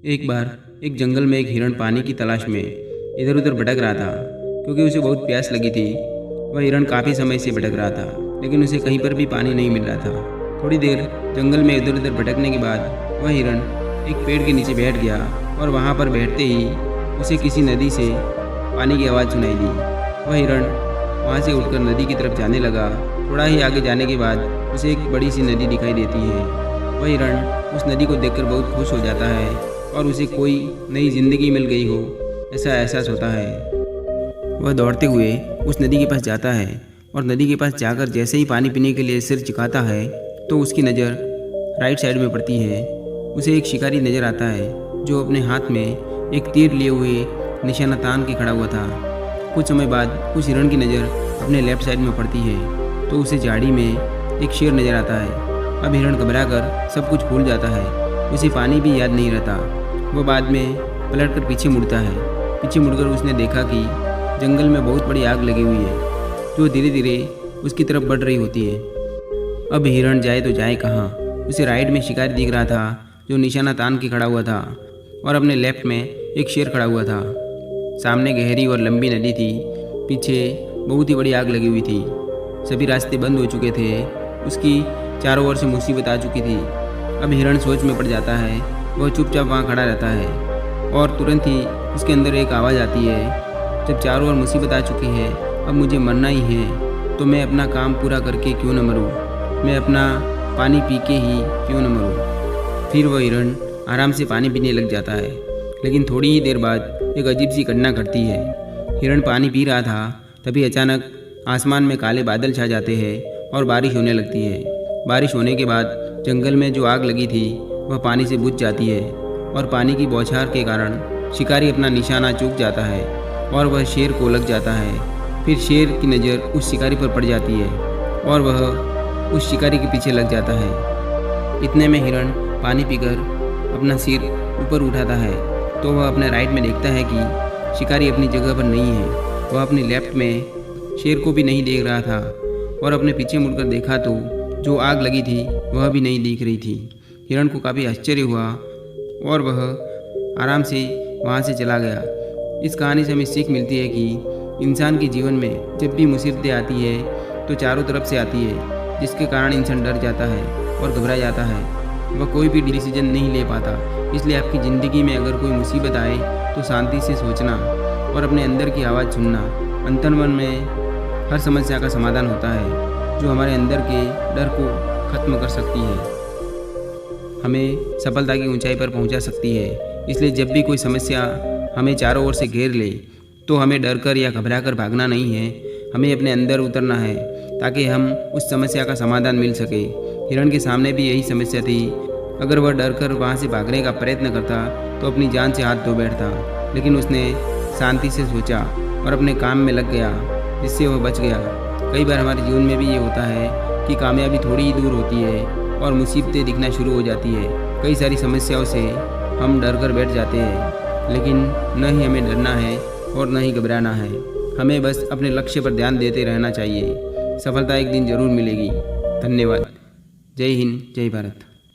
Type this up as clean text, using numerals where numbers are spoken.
एक बार एक जंगल में एक हिरण पानी की तलाश में इधर उधर भटक रहा था क्योंकि उसे बहुत प्यास लगी थी। वह हिरण काफ़ी समय से भटक रहा था लेकिन उसे कहीं पर भी पानी नहीं मिल रहा था। थोड़ी देर जंगल में इधर उधर भटकने के बाद वह हिरण एक पेड़ के नीचे बैठ गया और वहाँ पर बैठते ही उसे किसी नदी से पानी की आवाज़ सुनाई दी। वह हिरण वहाँ से उठकर नदी की तरफ जाने लगा। थोड़ा ही आगे जाने के बाद उसे एक बड़ी सी नदी दिखाई देती है। वह हिरण उस नदी को देखकर बहुत खुश हो जाता है और उसे कोई नई ज़िंदगी मिल गई हो ऐसा एहसास होता है। वह दौड़ते हुए उस नदी के पास जाता है और नदी के पास जाकर जैसे ही पानी पीने के लिए सिर झुकाता है तो उसकी नज़र राइट साइड में पड़ती है। उसे एक शिकारी नज़र आता है जो अपने हाथ में एक तीर लिए हुए निशाना तान के खड़ा हुआ था। कुछ समय बाद उस हिरण की नज़र अपने लेफ्ट साइड में पड़ती है तो उसे झाड़ी में एक शेर नज़र आता है। अब हिरण घबराकर सब कुछ भूल जाता है, उसे पानी भी याद नहीं रहता। वह बाद में पलटकर पीछे मुड़ता है। पीछे मुड़कर उसने देखा कि जंगल में बहुत बड़ी आग लगी हुई है जो धीरे धीरे उसकी तरफ बढ़ रही होती है। अब हिरण जाए तो जाए कहाँ। उसे राइट में शिकारी दिख रहा था जो निशाना तान के खड़ा हुआ था और अपने लेफ्ट में एक शेर खड़ा हुआ था। सामने गहरी और लंबी नदी थी, पीछे बहुत ही बड़ी आग लगी हुई थी। सभी रास्ते बंद हो चुके थे, उसकी चारों ओर से मुसीबत आ चुकी थी। अब हिरण सोच में पड़ जाता है। वह चुपचाप वहाँ खड़ा रहता है और तुरंत ही उसके अंदर एक आवाज़ आती है, जब चारों ओर मुसीबत आ चुकी है अब मुझे मरना ही है तो मैं अपना काम पूरा करके क्यों न मरूं, मैं अपना पानी पी के ही क्यों न मरूं। फिर वह हिरण आराम से पानी पीने लग जाता है। लेकिन थोड़ी ही देर बाद एक अजीब सी घटना घटती है। हिरण पानी पी रहा था तभी अचानक आसमान में काले बादल छा जाते हैं और बारिश होने लगती है। बारिश होने के बाद जंगल में जो आग लगी थी वह पानी से बुझ जाती है और पानी की बौछार के कारण शिकारी अपना निशाना चूक जाता है और वह शेर को लग जाता है। फिर शेर की नज़र उस शिकारी पर पड़ जाती है और वह उस शिकारी के पीछे लग जाता है। इतने में हिरण पानी पीकर अपना सिर ऊपर उठाता है तो वह अपने राइट में देखता है कि शिकारी अपनी जगह पर नहीं है। वह अपने लेफ्ट में शेर को भी नहीं देख रहा था और अपने पीछे मुड़कर देखा तो जो आग लगी थी वह भी नहीं दिख रही थी। हिरण को काफ़ी आश्चर्य हुआ और वह आराम से वहाँ से चला गया। इस कहानी से हमें सीख मिलती है कि इंसान के जीवन में जब भी मुसीबतें आती है तो चारों तरफ से आती है, जिसके कारण इंसान डर जाता है और घबरा जाता है। वह कोई भी डिसीजन नहीं ले पाता। इसलिए आपकी ज़िंदगी में अगर कोई मुसीबत आए तो शांति से सोचना और अपने अंदर की आवाज़ सुनना। अंतर्मन में हर समस्या का समाधान होता है जो हमारे अंदर के डर को ख़त्म कर सकती है, हमें सफलता की ऊंचाई पर पहुंचा सकती है। इसलिए जब भी कोई समस्या हमें चारों ओर से घेर ले तो हमें डर कर या घबरा कर भागना नहीं है, हमें अपने अंदर उतरना है ताकि हम उस समस्या का समाधान मिल सके। हिरण के सामने भी यही समस्या थी। अगर वह डर कर वहाँ से भागने का प्रयत्न करता तो अपनी जान से हाथ धो बैठता, लेकिन उसने शांति से सोचा और अपने काम में लग गया जिससे वह बच गया। कई बार हमारे जीवन में भी ये होता है कि कामयाबी थोड़ी ही दूर होती है और मुसीबतें दिखना शुरू हो जाती है। कई सारी समस्याओं से हम डर कर बैठ जाते हैं, लेकिन न ही हमें डरना है और न ही घबराना है। हमें बस अपने लक्ष्य पर ध्यान देते रहना चाहिए। सफलता एक दिन ज़रूर मिलेगी। धन्यवाद। जय हिंद, जय भारत।